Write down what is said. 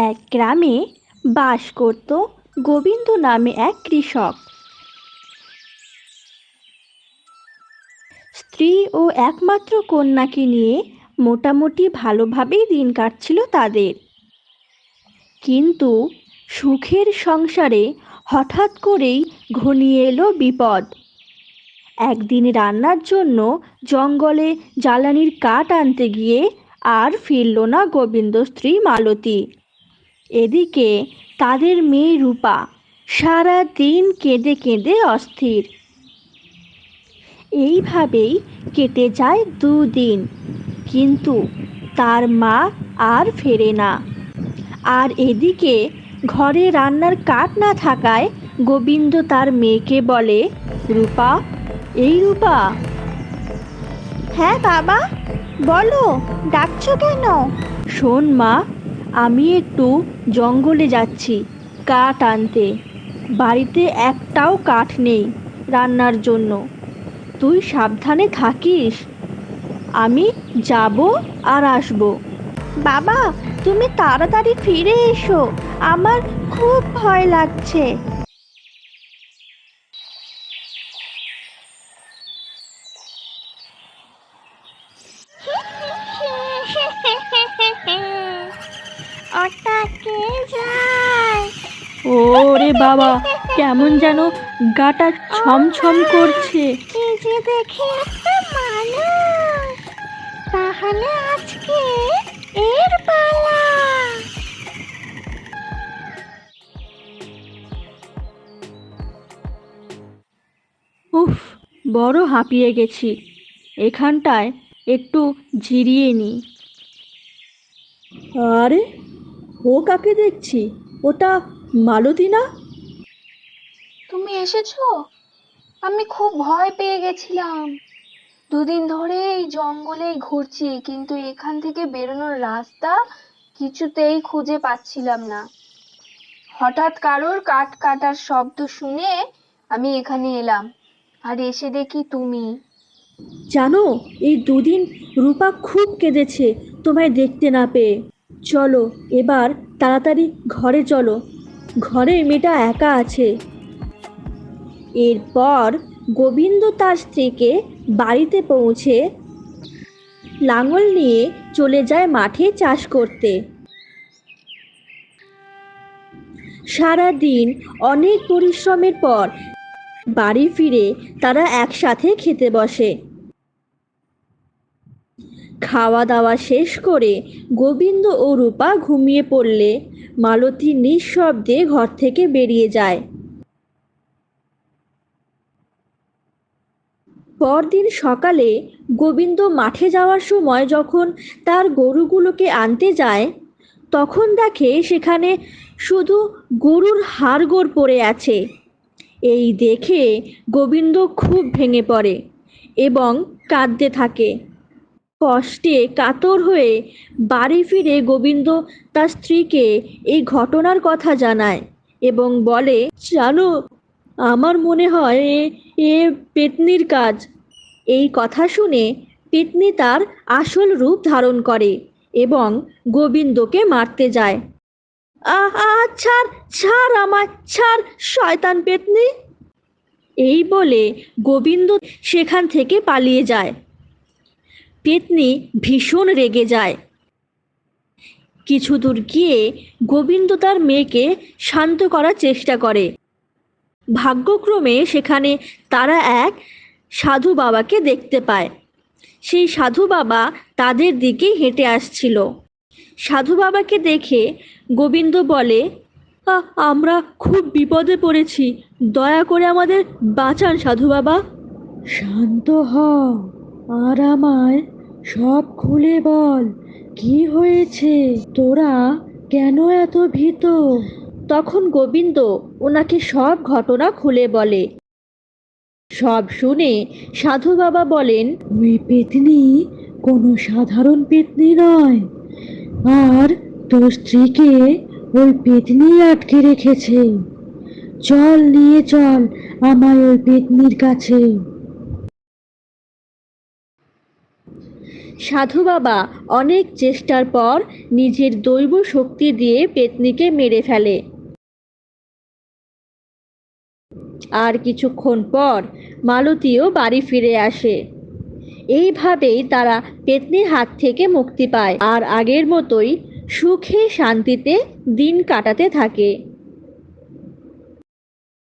এক গ্রামে বাস করত গোবিন্দ নামে এক কৃষক। স্ত্রী ও একমাত্র কন্যাকে নিয়ে মোটামুটি ভালোভাবেই দিন কাটছিল তাদের। কিন্তু সুখের সংসারে হঠাৎ করেই ঘনিয়ে এলো বিপদ। একদিন রান্নার জন্য জঙ্গলে জ্বালানির কাঠ আনতে গিয়ে আর ফিরল না গোবিন্দ স্ত্রী মালতী। এদিকে তাদের মেয়ে রূপা সারা দিন কেঁদে কেঁদে অস্থির। এইভাবেই কেটে যায় 2 দিন, কিন্তু তার মা আর ফেরে না। আর এদিকে ঘরে রান্নার কাঠ না থাকায় গোবিন্দ তার মেয়েকে বলে, রূপা, এই রূপা। হ্যাঁ বাবা, বলো, ডাকছো কেন? শোন মা, আমি একটু জঙ্গলে যাচ্ছি কাঠ আনতে। বাড়িতে একটাও কাঠ নেই রান্নার জন্য। তুই সাবধানে থাকিস, আমি যাব আর আসব। বাবা, তুমি তাড়াতাড়ি ফিরে এসো, আমার খুব ভয় লাগছে। ওটা কে যায়? ওরে বাবা, কেমন যেন গাটা ছমছম করছে। এই যে দেখি একটা মানুষ, তাহলে আজকে এর পালা। উফ, বড় হাঁপিয়ে গেছি, এখানটায় একটু জিরিয়ে নি। আরে, ও কাকে দেখছি? ওটা মালতী না? তুমি এসেছো? আমি খুব ভয় পেয়ে গেছিলাম। 2 দিন ধরে এই জঙ্গলেই ঘুরছি, কিন্তু এখান থেকে বেরোনোর রাস্তা কিছুতেই খুঁজে পাচ্ছিলাম না। হঠাৎ কারোর কাঠ কাটার শব্দ শুনে আমি এখানে এলাম, আর এসে দেখি তুমি। জানো, এই 2 দিন রূপা খুব কেঁদেছে তোমায় দেখতে না পেয়ে। চলো এবার তাড়াতাড়ি ঘরে চলো, ঘরে মেয়েটা একা আছে। এরপর গোবিন্দ তার স্ত্রীকে বাড়িতে পৌঁছে লাঙল নিয়ে চলে যায় মাঠে চাষ করতে। সারা দিন অনেক পরিশ্রমের পর বাড়ি ফিরে তারা একসাথে খেতে বসে। খাওয়া দাওয়া শেষ করে গোবিন্দ ও রূপা ঘুমিয়ে পড়লে মালতী নিঃশব্দে ঘর থেকে বেরিয়ে যায়। পরদিন সকালে গোবিন্দ মাঠে যাওয়ার সময় যখন তার গরুগুলোকে আনতে যায়, তখন দেখে সেখানে শুধু গরুর হাড়গোড় পড়ে আছে। এই দেখে গোবিন্দ খুব ভেঙে পড়ে এবং কাঁদতে থাকে। কষ্টে কাতর হয়ে বাড়ি ফিরে গোবিন্দ তার স্ত্রীকে এই ঘটনার কথা জানায় এবং বলে, জানো, আমার মনে হয় এ পেতনির কাজ। এই কথা শুনে পেতনি তার আসল রূপ ধারণ করে এবং গোবিন্দকে মারতে যায়। ছাড়, ছাড় আমায়, ছাড় শয়তান পেতনি। এই বলে গোবিন্দ সেখান থেকে পালিয়ে যায়। পেতনি ভীষণ রেগে যায়। কিছু দূর গিয়ে গোবিন্দ তার মেয়েকে শান্ত করার চেষ্টা করে। ভাগ্যক্রমে সেখানে তারা এক সাধু বাবাকে দেখতে পায়। সেই সাধু বাবা তাদের দিকে হেঁটে আসছিল। সাধু বাবাকে দেখে গোবিন্দ বলে, আমরা খুব বিপদে পড়েছি, দয়া করে আমাদের বাঁচান সাধু বাবা। শান্ত হ আর আমায় সব খুলে বল, কি হয়েছে, তোরা কেন এত ভীত? তখন গোবিন্দ ওনাকে সব ঘটনা খুলে বলে। সব শুনে সাধু বাবা বলেন, ওই পেতনি কোনো সাধারণ পেতনি নয়, আর তোর স্ত্রীকে ওই পেতনি আটকে রেখেছে। চল, নিয়ে চল আমায় ওই পেতনির কাছে। সাধু বাবা অনেক চেষ্টার পর নিজের দৈব শক্তি দিয়ে পেতনিকে মেরে ফেলে। আর কিছুক্ষণ পর মালতীও বাড়ি ফিরে আসে। এইভাবেই তারা পেতনির হাত থেকে মুক্তি পায় আর আগের মতোই সুখে শান্তিতে দিন কাটাতে থাকে।